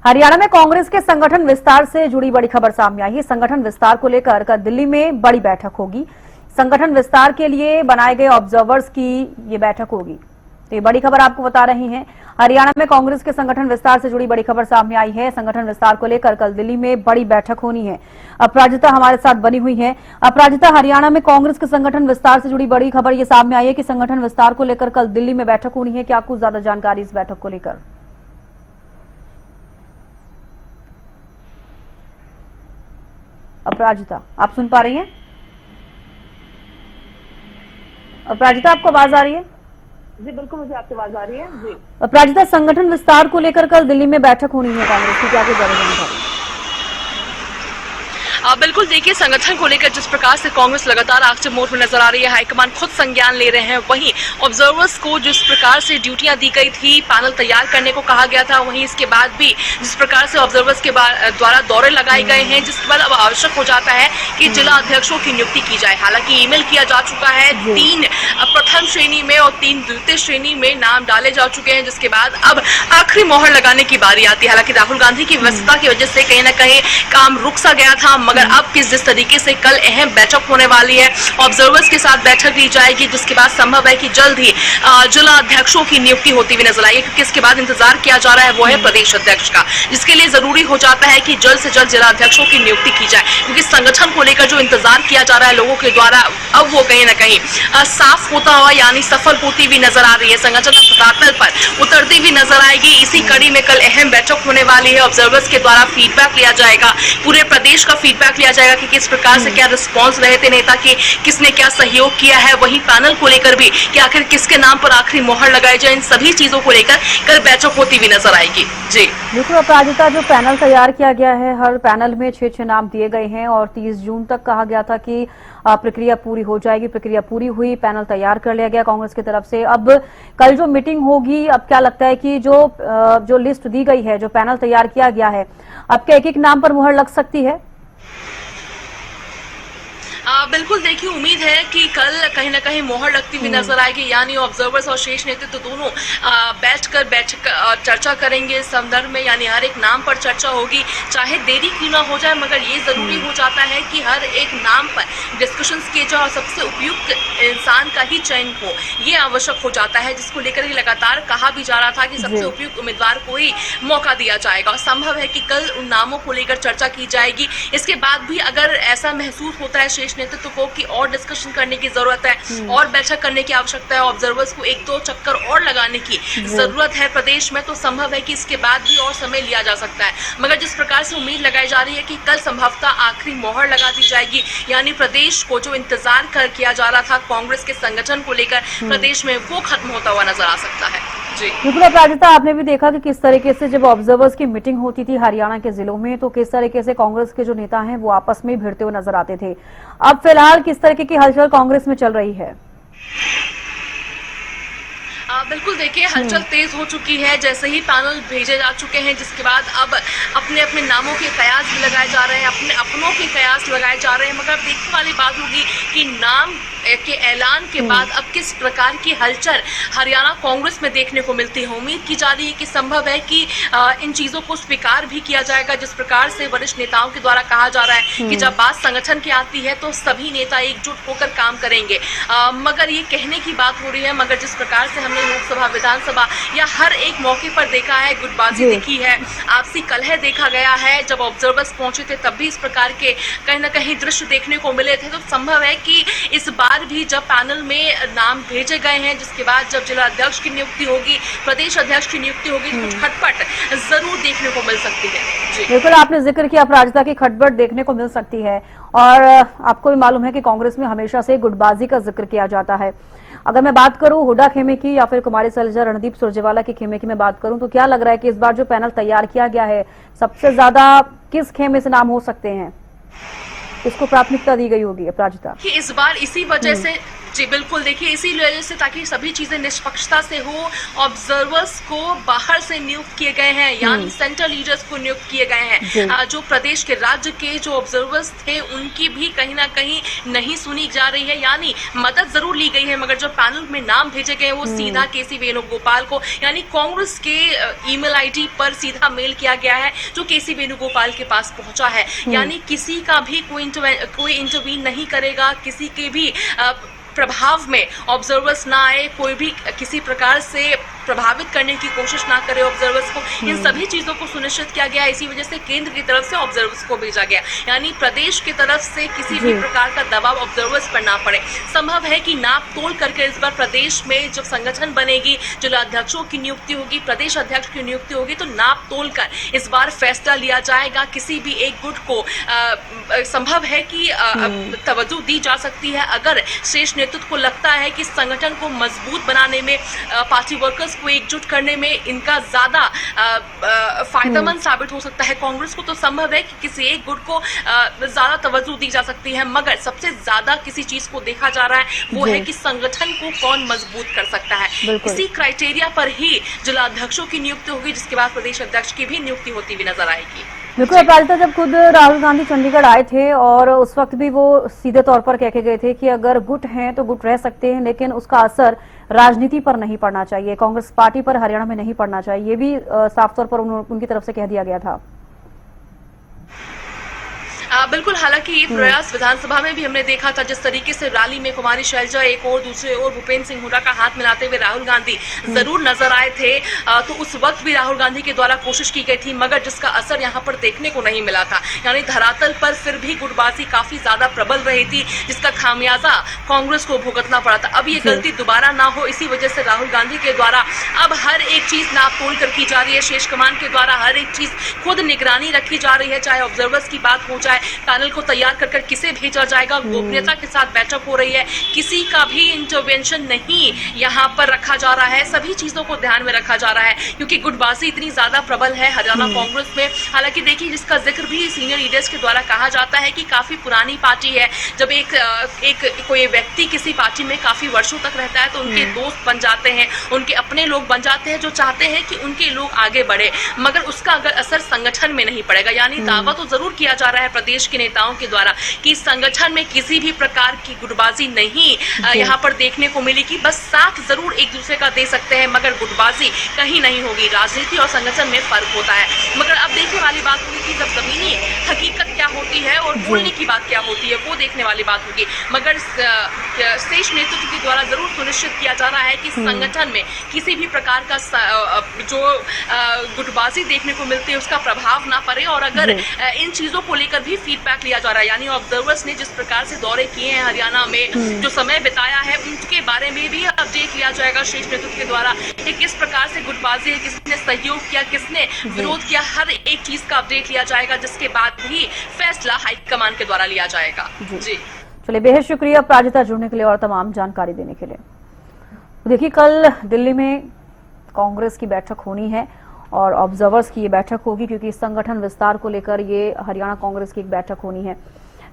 हरियाणा में कांग्रेस के संगठन विस्तार से जुड़ी बड़ी खबर सामने आई है। संगठन विस्तार को लेकर कल दिल्ली में बड़ी बैठक होगी। संगठन विस्तार के लिए बनाए गए ऑब्जर्वर्स की ये बैठक होगी। तो ये बड़ी खबर आपको बता रही हैं। हरियाणा में कांग्रेस के संगठन विस्तार से जुड़ी बड़ी खबर सामने आई है। संगठन विस्तार को लेकर कल दिल्ली में बड़ी बैठक होनी है। अपराजिता हमारे साथ बनी हुई है। अपराजिता, हरियाणा में कांग्रेस के संगठन विस्तार से जुड़ी बड़ी खबर ये सामने आई है कि संगठन विस्तार को लेकर कल दिल्ली में बैठक होनी है। क्या कुछ ज्यादा जानकारी इस बैठक को लेकर? अपराजिता, आप सुन पा रही हैं? अपराजिता, आपको आवाज आ रही है? जी बिल्कुल, मुझे आपकी आवाज आ रही है। जी अपराजिता, संगठन विस्तार को लेकर कल दिल्ली में बैठक होनी है कांग्रेस की, क्या कुछ ज्यादा जानकारी? बिल्कुल, देखिए संगठन को लेकर जिस प्रकार से कांग्रेस लगातार एक्टिव मोड में नजर आ रही है, हाईकमान खुद संज्ञान ले रहे हैं। वहीं ऑब्जर्वर्स को जिस प्रकार से ड्यूटियां दी गई थी, पैनल तैयार करने को कहा गया था, वहीं इसके बाद भी जिस प्रकार से ऑब्जर्वर्स के द्वारा दौरे लगाए गए हैं, जिसके बाद अब आवश्यक हो जाता है कि जिला अध्यक्षों की नियुक्ति की जाए। हालांकि ईमेल किया जा चुका है, 3 प्रथम श्रेणी में और 3 द्वितीय श्रेणी में नाम डाले जा चुके हैं, जिसके बाद अब आखिरी मोहर लगाने की बारी आती है। हालांकि राहुल गांधी की व्यस्तता की वजह से कहीं ना कहीं काम रुक सा गया था, मगर अब जिस तरीके से कल अहम बैठक होने वाली है, ऑब्जर्वर्स के साथ बैठक ली जाएगी, जिसके बाद संभव है कि जल्द ही जिला अध्यक्षों की नियुक्ति होती हुई नजर आएगी। क्योंकि इसके बाद इंतजार किया जा रहा है वो है प्रदेश अध्यक्ष का, जिसके लिए जरूरी हो जाता है कि जल्द से जल्द जिला अध्यक्षों की नियुक्ति की जाए। क्योंकि संगठन को लेकर जो इंतजार किया जा रहा है लोगों के द्वारा, अब वो कहीं ना कहीं साफ होता हुआ यानी सफल होती हुई नजर आ रही है। संगठन धरातल पर उतरती हुई नजर आएगी। इसी कड़ी में कल अहम बैठक होने वाली है। ऑब्जर्वर्स के द्वारा फीडबैक लिया जाएगा, पूरे प्रदेश का फीडबैक लिया जाएगा कि किस प्रकार से क्या रिस्पांस रहे थे नेता के, किसने क्या सहयोग किया है। वहीं पैनल को लेकर भी कि आखिर किसके नाम पर आखिरी मोहर लगाई जाए, इन सभी चीजों को लेकर कल बैठक होती हुई नजर आएगी। जी बिल्कुल अपराजिता, जो पैनल तैयार किया गया है, हर पैनल में 6 नाम दिए गए हैं और 30 जून तक कहा गया था कि प्रक्रिया पूरी हो जाएगी। प्रक्रिया पूरी हुई, पैनल तैयार कर लिया गया कांग्रेस की तरफ से। अब कल जो मीटिंग होगी, अब क्या लगता है कि जो लिस्ट दी गई है, जो पैनल तैयार किया गया है, अब क्या एक-एक नाम पर मुहर लग सकती है? बिल्कुल, देखिए उम्मीद है कि कल कहीं ना कहीं मोहर लगती हुई नजर आएगी। यानी ऑब्जर्वर्स और शीर्ष नेतृत्व तो दोनों बैठकर चर्चा करेंगे इस संदर्भ में, यानी हर एक नाम पर चर्चा होगी, चाहे देरी क्यों ना हो जाए, मगर ये जरूरी हो जाता है कि हर एक नाम पर डिस्कशंस किए जाए और सबसे उपयुक्त इंसान का ही चयन हो, ये आवश्यक हो जाता है। जिसको लेकर ही लगातार कहा भी जा रहा था कि सबसे उपयुक्त उम्मीदवार को ही मौका दिया जाएगा। और संभव है कि कल उन नामों को लेकर चर्चा की जाएगी। इसके बाद भी अगर ऐसा महसूस होता है शीर्ष नेतृत्व को कि और डिस्कशन करने की जरूरत है और बैठक करने की आवश्यकता है, ऑब्जर्वर्स को 1-2 चक्कर और लगाने की जरूरत है प्रदेश में, तो संभव है कि इसके बाद भी और समय लिया जा सकता है। मगर जिस प्रकार से उम्मीद लगाई जा रही है कि कल संभवतः आखिरी मोहर लगा दी जाएगी, यानी प्रदेश को जो इंतजार किया जा रहा था कांग्रेस के संगठन को लेकर प्रदेश में, वो खत्म होता हुआ नजर आ सकता है। बिल्कुल अपराजिता, आपने भी देखा कि किस तरीके से जब ऑब्जर्वर्स की मीटिंग होती थी हरियाणा के जिलों में, तो किस तरीके से कांग्रेस के जो नेता हैं वो आपस में भिड़ते हुए नजर आते थे। अब फिलहाल किस तरीके की हलचल कांग्रेस में चल रही है? बिल्कुल, देखिए हलचल तेज हो चुकी है। जैसे ही पैनल भेजे जा चुके हैं, जिसके बाद अब अपने अपने नामों के कयास भी लगाए जा रहे हैं, अपने अपनों के कयास लगाए जा रहे हैं। मगर देखने वाली बात होगी कि नाम के ऐलान के बाद अब किस प्रकार की हलचल हरियाणा कांग्रेस में देखने को मिलती है। उम्मीद की जा रही है कि संभव है कि इन चीजों को स्वीकार भी किया जाएगा। जिस प्रकार से वरिष्ठ नेताओं के द्वारा कहा जा रहा है कि जब बात संगठन की आती है तो सभी नेता एकजुट होकर काम करेंगे। मगर ये कहने की बात हो रही है, मगर जिस प्रकार से हमने लोकसभा, विधानसभा या हर एक मौके पर देखा है, गुटबाजी देखी है, आपसी कलह देखा गया है। जब ऑब्जर्वर्स पहुंचे थे तब भी इस प्रकार के कहीं ना कहीं दृश्य देखने को मिले थे। तो संभव है कि इस बार भी जब पैनल में नाम भेजे गए हैं, जिसके बाद जब जिला अध्यक्ष की नियुक्ति होगी, प्रदेश अध्यक्ष की नियुक्ति होगी, तो कुछ खटपट जरूर देखने को मिल सकती है। बिल्कुल, आपने जिक्र किया अपराजिता की खटपट देखने को मिल सकती है। और आपको भी मालूम है कि कांग्रेस में हमेशा से गुटबाजी का जिक्र किया जाता है। अगर मैं बात करूं हुड्डा खेमे की या फिर कुमारी सैलजा, रणदीप सुरजेवाला के खेमे की मैं बात करूं, तो क्या लग रहा है कि इस बार जो पैनल तैयार किया गया है, सबसे ज्यादा किस खेमे से नाम हो सकते हैं, इसको प्राथमिकता दी गई होगी अपराजिता? कि इस बार इसी वजह से जी बिल्कुल, देखिए इसी वजह से ताकि सभी चीजें निष्पक्षता से हो, ऑब्जर्वर्स को बाहर से नियुक्त किए गए हैं, यानी सेंट्रल लीडर्स को नियुक्त किए गए हैं। जो प्रदेश के राज्य के जो ऑब्जर्वर्स थे उनकी भी कहीं ना कहीं नहीं सुनी जा रही है, यानी मदद जरूर ली गई है, मगर जो पैनल में नाम भेजे गए वो सीधा केसी वेणुगोपाल को, यानी कांग्रेस के ईमेल आईडी पर सीधा मेल किया गया है जो केसी वेणुगोपाल के पास पहुंचा है। यानी किसी का भी कोई इंटरवीन नहीं करेगा, किसी के भी प्रभाव में ऑब्जर्वर्स ना आए, कोई भी किसी प्रकार से प्रभावित करने की कोशिश ना करे ऑब्जर्वर्स को। इन सभी चीजों को सुनिश्चित किया गया, इसी वजह से केंद्र की तरफ से ऑब्जर्वर्स को भेजा गया, यानी प्रदेश की तरफ से किसी भी प्रकार का दबाव ऑब्जर्वर्स पर ना पड़े। संभव है कि नाप तोल करके इस बार प्रदेश में जब संगठन बनेगी, जिलाध्यक्षों की नियुक्ति होगी, प्रदेश अध्यक्ष की नियुक्ति होगी, तो नाप तोल कर इस बार फैसला लिया जाएगा। किसी भी एक गुट को संभव है कि तवज्जो दी जा सकती है अगर शीर्ष नेतृत्व को लगता है कि संगठन को मजबूत बनाने में, पार्टी वर्कर्स को एकजुट करने में इनका ज्यादा फायदेमंद साबित हो सकता है कांग्रेस को, तो संभव है कि किसी एक गुट को ज्यादा तवज्जो दी जा सकती है। मगर सबसे ज्यादा किसी चीज को देखा जा रहा है वो है कि संगठन को कौन मजबूत कर सकता है। इसी क्राइटेरिया पर ही जिलाध्यक्षों की नियुक्ति होगी, जिसके बाद प्रदेश अध्यक्ष की भी नियुक्ति होती हुई नजर आएगी। बिल्कुल अपराजिता, जब खुद राहुल गांधी चंडीगढ़ आए थे और उस वक्त भी वो सीधे तौर पर कह के गए थे कि अगर गुट हैं तो गुट रह सकते हैं, लेकिन उसका असर राजनीति पर नहीं पड़ना चाहिए, कांग्रेस पार्टी पर हरियाणा में नहीं पड़ना चाहिए, ये भी साफ तौर पर उनकी तरफ से कह दिया गया था। बिल्कुल, हालांकि ये प्रयास विधानसभा में भी हमने देखा था, जिस तरीके से रैली में कुमारी शैलजा एक और दूसरे और भूपेंद्र सिंह हुड्डा का हाथ मिलाते हुए राहुल गांधी जरूर नजर आए थे, तो उस वक्त भी राहुल गांधी के द्वारा कोशिश की गई थी, मगर जिसका असर यहाँ पर देखने को नहीं मिला था, यानी धरातल पर फिर भी गुटबाजी काफी ज्यादा प्रबल रही थी, जिसका खामियाजा कांग्रेस को भुगतना पड़ा था। अब ये गलती दोबारा ना हो, इसी वजह से राहुल गांधी के द्वारा अब हर एक चीज नाप तोल कर की जा रही है, शीर्ष कमान के द्वारा हर एक चीज खुद निगरानी रखी जा रही है, चाहे ऑब्जर्वर्स की बात हो, चाहे पैनल को तैयार कर किसे भेजा जाएगा, गोपनीयता के साथ बैठक हो रही है, किसी का भी इंटरवेंशन नहीं यहाँ पर रखा जा रहा है, सभी चीजों को ध्यान में रखा जा रहा है, क्योंकि गुटबाजी इतनी ज्यादा प्रबल है हरियाणा कांग्रेस में। हालांकि देखिए, जिसका जिक्र भी सीनियर लीडर्स के द्वारा कहा जाता है कि काफी पुरानी पार्टी है, जब एक कोई व्यक्ति किसी पार्टी में काफी वर्षों तक रहता है तो उनके दोस्त बन जाते हैं, उनके अपने लोग बन जाते हैं, जो चाहते हैं कि उनके लोग आगे बढ़े, मगर उसका अगर असर संगठन में नहीं पड़ेगा, यानी दावा तो जरूर किया जा रहा है प्रदेश के नेताओं के द्वारा कि संगठन में किसी भी प्रकार की गुटबाजी नहीं यहाँ पर देखने को मिलेगी, बस साथ जरूर एक दूसरे का दे सकते हैं, मगर गुटबाजी कहीं नहीं होगी। राजनीति और संगठन में फर्क होता है, मगर अब देखने वाली बात होगी कि जब जमीनी हकीकत क्या होती है और बोलने की बात क्या होती है, वो देखने वाली बात होगी। मगर शीर्ष नेतृत्व के द्वारा जरूर सुनिश्चित किया जा रहा है कि संगठन में किसी भी प्रकार का जो गुटबाजी देखने को मिलती है उसका प्रभाव ना पड़े, और अगर इन चीजों को लेकर भी फीडबैक लिया जा रहा है, यानी ऑब्जर्वर्स ने जिस प्रकार से दौरे किए हैं हरियाणा में, जो समय बिताया है, उनके बारे में भी अपडेट लिया जाएगा शीर्ष नेतृत्व के द्वारा कि किस प्रकार से गुटबाजी है, किसने सहयोग किया, किसने विरोध किया, हर एक चीज का अपडेट लिया जाएगा, जिसके बाद ही फैसला हाईकमान के द्वारा लिया जाएगा। जी चलिए, बेहद शुक्रिया अपराजिता जुड़ने के लिए और तमाम जानकारी देने के लिए। देखिए, कल दिल्ली में कांग्रेस की बैठक होनी है और ऑब्जर्वर्स की ये बैठक होगी, क्योंकि संगठन विस्तार को लेकर ये हरियाणा कांग्रेस की एक बैठक होनी है।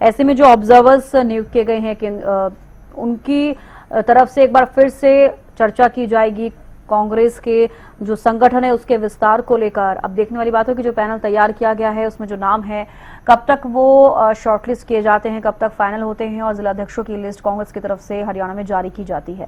ऐसे में जो ऑब्जर्वर्स नियुक्त किए गए हैं कि उनकी तरफ से एक बार फिर से चर्चा की जाएगी कांग्रेस के जो संगठन है उसके विस्तार को लेकर। अब देखने वाली बात है कि जो पैनल तैयार किया गया है उसमें जो नाम है, कब तक वो शॉर्टलिस्ट किए जाते हैं, कब तक फाइनल होते हैं और जिलाध्यक्षों की लिस्ट कांग्रेस की तरफ से हरियाणा में जारी की जाती है।